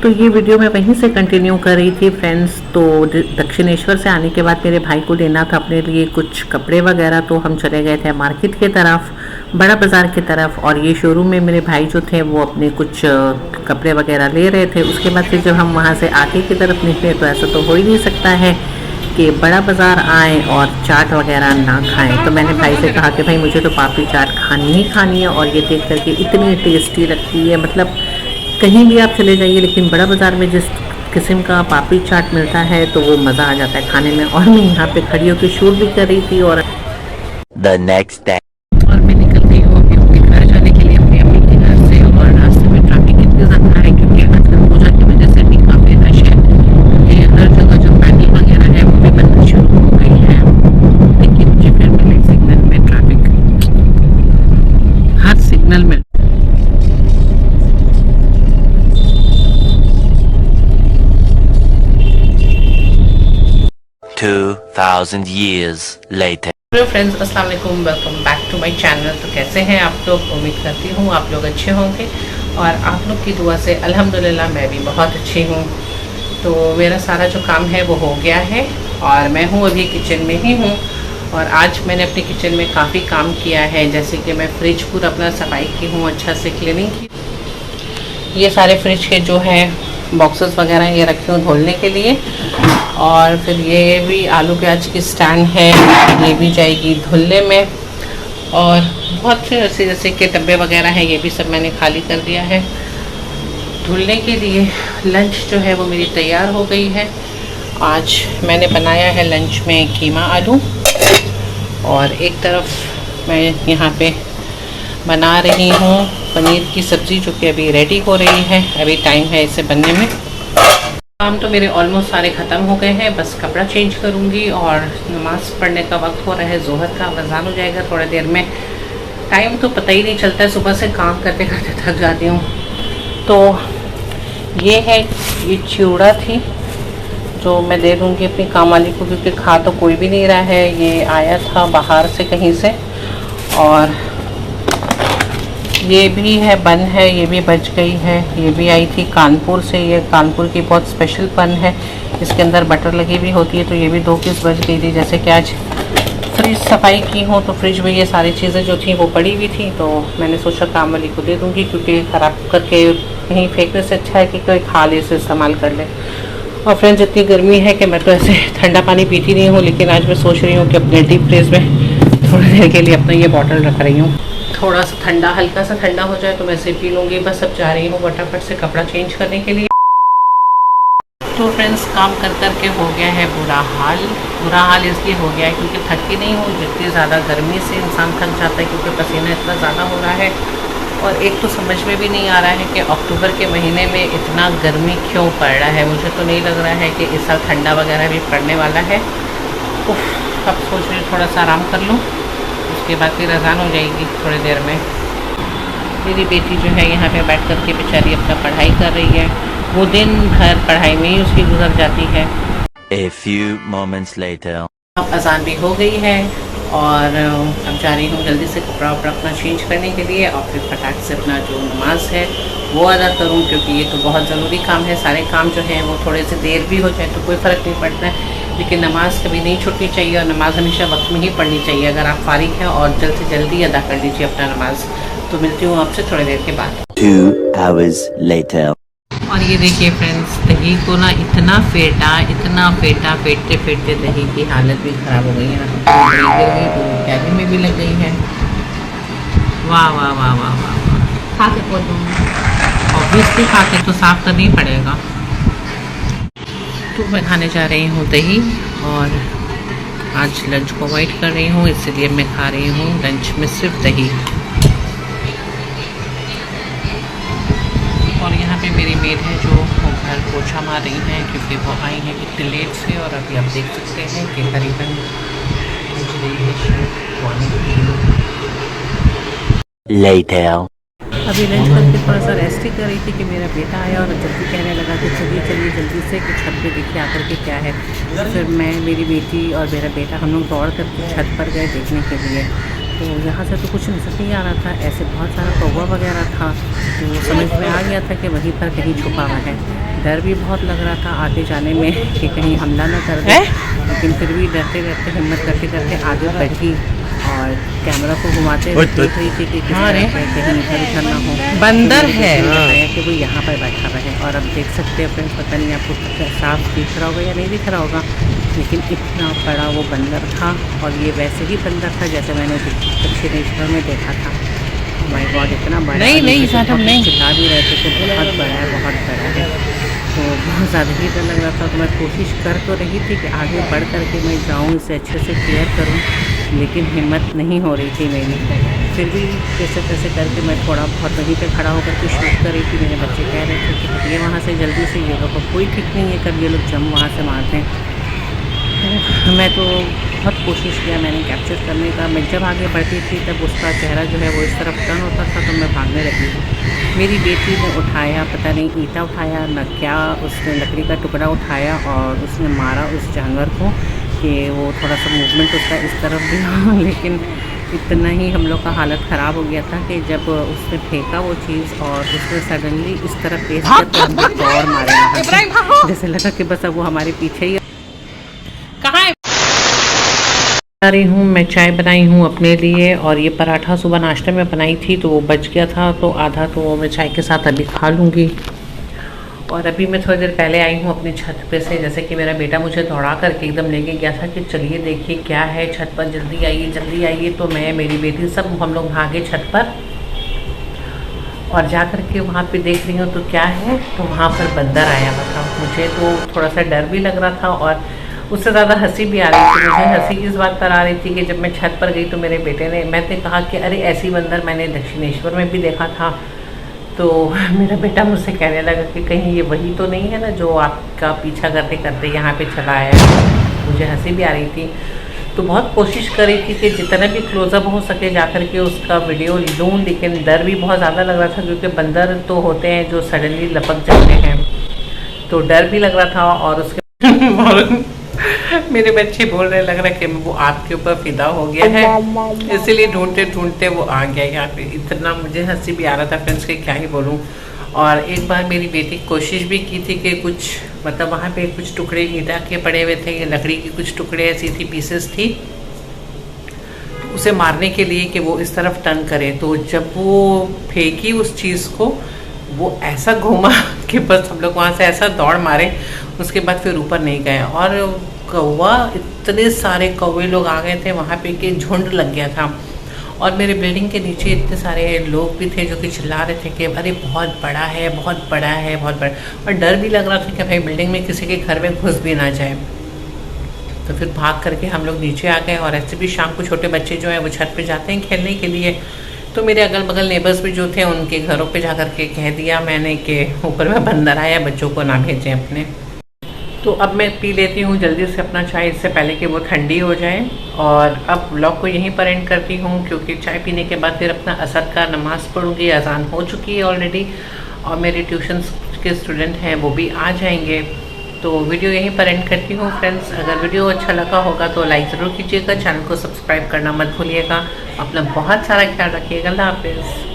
तो ये वीडियो मैं वहीं से कंटिन्यू कर रही थी फ्रेंड्स। तो दक्षिणेश्वर से आने के बाद मेरे भाई को लेना था अपने लिए कुछ कपड़े वगैरह, तो हम चले गए थे मार्केट की तरफ, बड़ा बाज़ार की तरफ। और ये शोरूम में मेरे भाई जो थे वो अपने कुछ कपड़े वगैरह ले रहे थे। उसके बाद फिर जब हम वहाँ से आगे की तरफ निकले तो ऐसा तो हो ही नहीं सकता है कि बड़ा बाज़ार आए और चाट वगैरह ना खाएं। तो मैंने भाई से कहा कि भाई मुझे तो पापड़ी चाट खानी ही खानी है, और ये देख करके इतनी टेस्टी लगती है, मतलब कहीं भी आप चले जाइए लेकिन बड़ा बाज़ार में जिस किस्म का पापड़ी चाट मिलता है तो वो मज़ा आ जाता है खाने में। और मैं यहाँ पे खड़ी होकर शूट भी कर रही थी। और The next day. और मैं निकल गई हूँ अभी अपने घर जाने के लिए, अपनी अम्मी के घर से। और रास्ते में ट्रैफिक इतनी ज़्यादा है क्योंकि आजकल पूजा की वजह से भी काफ़ी रश है। ये हर जगह जो पैंडल वगैरह है वो भी बनना शुरू हो गई है। लेकिन मुझे फिर मिले सिग्नल में ट्रैफिक, हर सिग्नल में। 2000 years later. हेलो फ्रेंड्स, अस्सलाम वालेकुम, welcome back to my channel. तो कैसे हैं आप लोग? उम्मीद करती हूँ आप लोग अच्छे होंगे, और आप लोग की दुआ से अल्हम्दुलिल्लाह मैं भी बहुत अच्छी हूँ। तो मेरा सारा जो काम है वो हो गया है, और मैं हूँ अभी किचन में ही हूँ। और आज मैंने अपने किचन में काफ़ी काम किया है, जैसे कि मैं फ्रिज पूरा अपना सफाई की हूँ, अच्छा से क्लीनिंग की। ये सारे फ्रिज के जो है बॉक्सेस वगैरह ये रखे हूँ धुलने के लिए। और फिर ये भी आलू प्याज की स्टैंड है, ये भी जाएगी धुलने में। और बहुत से ऐसे जैसे कि डब्बे वगैरह हैं, ये भी सब मैंने खाली कर दिया है धुलने के लिए। लंच जो है वो मेरी तैयार हो गई है। आज मैंने बनाया है लंच में कीमा आलू, और एक तरफ मैं यहाँ पे बना रही हूँ पनीर की सब्ज़ी, जो कि अभी रेडी हो रही है। अभी टाइम है इसे बनने में। काम तो मेरे ऑलमोस्ट सारे ख़त्म हो गए हैं, बस कपड़ा चेंज करूँगी और नमाज़ पढ़ने का वक्त हो रहा है, जोहर का अज़ान हो जाएगा थोड़ी देर में। टाइम तो पता ही नहीं चलता है, सुबह से काम करते करते थक जाती हूँ। तो ये है, ये चिवड़ा थी जो मैं दे दूँगी अपनी काम वाली को, क्योंकि खा तो कोई भी नहीं रहा है। ये आया था बाहर से कहीं से, और ये भी है बन है, ये भी बच गई है। ये भी आई थी कानपुर से, ये कानपुर की बहुत स्पेशल बन है, इसके अंदर बटर लगी भी होती है। तो ये भी 2 पीस बच गई थी। जैसे कि आज फ्रिज सफाई की हूँ तो फ्रिज में ये सारी चीज़ें जो थी वो पड़ी हुई थी, तो मैंने सोचा काम वाली को दे दूँगी, क्योंकि ख़राब करके कहीं फेंकने से अच्छा है कि कोई खा ले, इसे इस्तेमाल कर ले। और फ्रेंड्स, इतनी गर्मी है कि मैं तो ऐसे ठंडा पानी पीती नहीं हूँ, लेकिन आज मैं सोच रही हूँ कि अपने डीप फ्रिज में थोड़ी देर के लिए अपना ये बॉटल रख रही हूँ, थोड़ा सा ठंडा, हल्का सा ठंडा हो जाए तो मैं इसे पी लूँगी। बस अब जा रही हूँ फटाफट से कपड़ा चेंज करने के लिए। तो फ्रेंड्स, काम कर कर के हो गया है बुरा हाल। बुरा हाल इसलिए हो गया है क्योंकि थकी नहीं हूँ, जितनी ज़्यादा गर्मी से इंसान थक जाता है, क्योंकि पसीना इतना ज़्यादा हो रहा है। और एक तो समझ में भी नहीं आ रहा है कि अक्टूबर के महीने में इतना गर्मी क्यों पड़ रहा है। मुझे तो नहीं लग रहा है कि इस साल ठंडा वगैरह भी पड़ने वाला है। अब सोच रही हूँ थोड़ा सा आराम कर लूँ, उसके बाद फिर अज़ान हो जाएगी थोड़ी देर में। मेरी बेटी जो है यहाँ पे बैठ कर के बेचारी अपना पढ़ाई कर रही है, वो दिन भर पढ़ाई में ही उसकी गुजर जाती है। A few moments later. अब अज़ान भी हो गई है, और अब जा रही हूँ जल्दी से कपड़ा वपड़ा अपना चेंज करने के लिए, और फिर फटाक से अपना जो नमाज है वो अदा करूँ, क्योंकि ये तो बहुत ज़रूरी काम है। सारे काम जो है वो थोड़े से देर भी हो जाए तो कोई फ़र्क नहीं पड़ता है, लेकिन नमाज कभी नहीं छूटनी चाहिए, और नमाज हमेशा वक्त में ही पढ़नी चाहिए। अगर आप फारिग हैं और जल्द से जल्दी अदा कर लीजिए अपना नमाज। तो मिलती हूँ आपसे थोड़ी देर के बाद। 2 hours later. और ये देखिए फ्रेंड्स, दही को ना इतना फेंटा, फेंटते फेंटते दही की हालत भी ख़राब हो गई है। कैबिन में भी लग गई है। वाह वाह वाह वाह वाह वाह। खा के पोत दूँगी। ऑब्वियसली खा के तो साफ़ करना ही पड़ेगा। तो मैं खाने जा रही हूँ दही, और आज लंच को अवॉइड कर रही हूँ, इसलिए मैं खा रही हूँ लंच में सिर्फ दही। और यहाँ पे मेरी मेड है जो वो घर पोछा मार रही हैं, क्योंकि वो आई हैं इतनी लेट से। और अभी आप देख सकते हैं कि करीबन बज रही है Later. अभी लंच करके थोड़ा सा रेस्ट ही कर रही थी कि मेरा बेटा आया और जल्दी कहने लगा कि चलिए चलिए जल्दी से कि छत पे देखिए आकर के क्या है। फिर मैं, मेरी बेटी और मेरा बेटा हम लोग दौड़ करके छत पर गए देखने के लिए। तो यहाँ से तो कुछ नजर नहीं आ रहा था, ऐसे बहुत सारा कौवा वगैरह था। तो समझ में आ गया था कि वहीं पर कहीं छुपा हुआ है। डर भी बहुत लग रहा था आगे जाने में कि कहीं हमला ना कर दे, लेकिन फिर भी डरते डरते हिम्मत करते करते आगे बढ़ी और कैमरा को घुमाते हुए देख रही थी कि किस तरह से कहीं इधर उधर ना हो। बंदर है कि वो यहाँ पर बैठा रहे। और अब देख सकते हैं फ्रेंड्स, पता नहीं आपको साफ दिख रहा होगा या नहीं दिख रहा होगा, लेकिन इतना बड़ा वो बंदर था। और ये वैसे ही बंदर था जैसे मैंने दक्षिणेश्वर में देखा था। माय गॉड, इतना बड़ा नहीं साहब नहीं, चिल्ला भी रहे थे कि बहुत बड़ा है, बहुत बड़ा है। तो बहुत ज़्यादा ही डर लग रहा था। तो मैं कोशिश कर तो रही थी कि आगे बढ़ कर के मैं जाऊँ, इसे अच्छे से केयर करूँ, लेकिन हिम्मत नहीं हो रही थी मेरी। फिर भी कैसे कैसे करके मैं थोड़ा बहुत वहीं पे खड़ा होकर के शूट कर रही थी। मेरे बच्चे कह रहे थे कि हटिए वहाँ से जल्दी से, ये लोग कोई ठीक नहीं है कब ये लोग जम वहाँ से मारते हैं। मैं तो बहुत कोशिश किया मैंने कैप्चर करने का। मैं जब आगे बढ़ती थी तब उसका चेहरा जो है वो इस तरफ टर्न होता था, तो मैं भागने लगी थी। मेरी बेटी ने उठाया, पता नहीं ईंटा उठाया न क्या, उसने लकड़ी का टुकड़ा उठाया और उसने मारा उस जानवर को कि वो थोड़ा सा मूवमेंट उसका इस तरफ भी हो। लेकिन इतना ही हम लोग का हालत ख़राब हो गया था कि जब उसने फेंका वो चीज़ और उसने सडनली इस तरफ तेज किया तो हम दौड़ मारे, जैसे लगा कि बस अब वो हमारे पीछे ही। कहाँ है? रही हूँ मैं, चाय बनाई हूँ अपने लिए और ये पराठा सुबह नाश्ते में बनाई थी तो वो बच गया था, तो आधा तो वो मैं चाय के साथ अभी खा लूँगी। और अभी मैं थोड़ी देर पहले आई हूँ अपनी छत पे से, जैसे कि मेरा बेटा मुझे दौड़ा करके एकदम लेके गया था कि चलिए देखिए क्या है छत पर, जल्दी आइए जल्दी आइए। तो मैं, मेरी बेटी, सब हम लोग भागे छत पर और जा कर के वहाँ पे देख रही हूँ तो क्या है, तो वहाँ पर बंदर आया हुआ था। मुझे तो थोड़ा सा डर भी लग रहा था और उससे ज़्यादा हंसी भी आ रही थी। मुझे हंसी इस बात पर आ रही थी कि जब मैं छत पर गई तो मेरे बेटे ने, मैंने कहा कि अरे ऐसी बंदर मैंने दक्षिणेश्वर में भी देखा था। तो मेरा बेटा मुझसे कहने लगा कि कहीं ये वही तो नहीं है ना जो आपका पीछा करते करते यहाँ पे चला आया। मुझे हंसी भी आ रही थी, तो बहुत कोशिश कर रही थी कि जितना भी क्लोजअप हो सके जा कर के उसका वीडियो लूँ, लेकिन डर भी बहुत ज़्यादा लग रहा था क्योंकि बंदर तो होते हैं जो सडनली लपक जाते हैं, तो डर भी लग रहा था। और उसके मेरे बच्चे बोल रहे लग रहा है कि वो आपके ऊपर फिदा हो गया है, इसीलिए ढूंढते ढूंढते वो आ गया यहाँ पे। इतना मुझे हंसी भी आ रहा था फ्रेंड्स के क्या ही बोलूँ। और एक बार मेरी बेटी कोशिश भी की थी कि कुछ, मतलब वहाँ पे कुछ टुकड़े ईंटा के पड़े हुए थे, लकड़ी के कुछ टुकड़े ऐसी थी, पीसेस थी, तो उसे मारने के लिए कि वो इस तरफ टर्न करे। तो जब वो फेंकी उस चीज़ को, वो ऐसा घूमा कि बस हम लोग वहाँ से ऐसा दौड़ मारे, उसके बाद फिर ऊपर नहीं गए। और कौवा, इतने सारे कौवे लोग आ गए थे वहाँ पे कि झुंड लग गया था। और मेरे बिल्डिंग के नीचे इतने सारे लोग भी थे जो कि चिल्ला रहे थे कि अरे बहुत बड़ा है, बहुत बड़ा है, बहुत बड़ा। और डर भी लग रहा था कि भाई बिल्डिंग में किसी के घर में घुस भी ना जाए। तो फिर भाग करके हम लोग नीचे आ गए। और ऐसे भी शाम को छोटे बच्चे जो हैं वो छत पे जाते हैं खेलने के लिए, तो मेरे अगल बगल नेबर्स भी जो थे उनके घरों पे जा कर के कह दिया मैंने कि ऊपर में बंदर आया, बच्चों को ना भेजें अपने। तो अब मैं पी लेती हूँ जल्दी से अपना चाय, इससे पहले कि वो ठंडी हो जाए। और अब व्लॉग को यहीं पर एंड करती हूँ क्योंकि चाय पीने के बाद फिर अपना असर का नमाज़ पढ़ूँगी, अजान हो चुकी है ऑलरेडी और मेरे ट्यूशन्स के स्टूडेंट हैं वो भी आ जाएंगे। तो वीडियो यहीं पर एंड करती हूँ फ्रेंड्स। अगर वीडियो अच्छा लगा होगा तो लाइक ज़रूर कीजिएगा, चैनल को सब्सक्राइब करना मत भूलिएगा। अपना बहुत सारा ख्याल रखिएगा। अल्लाह हाफिज़।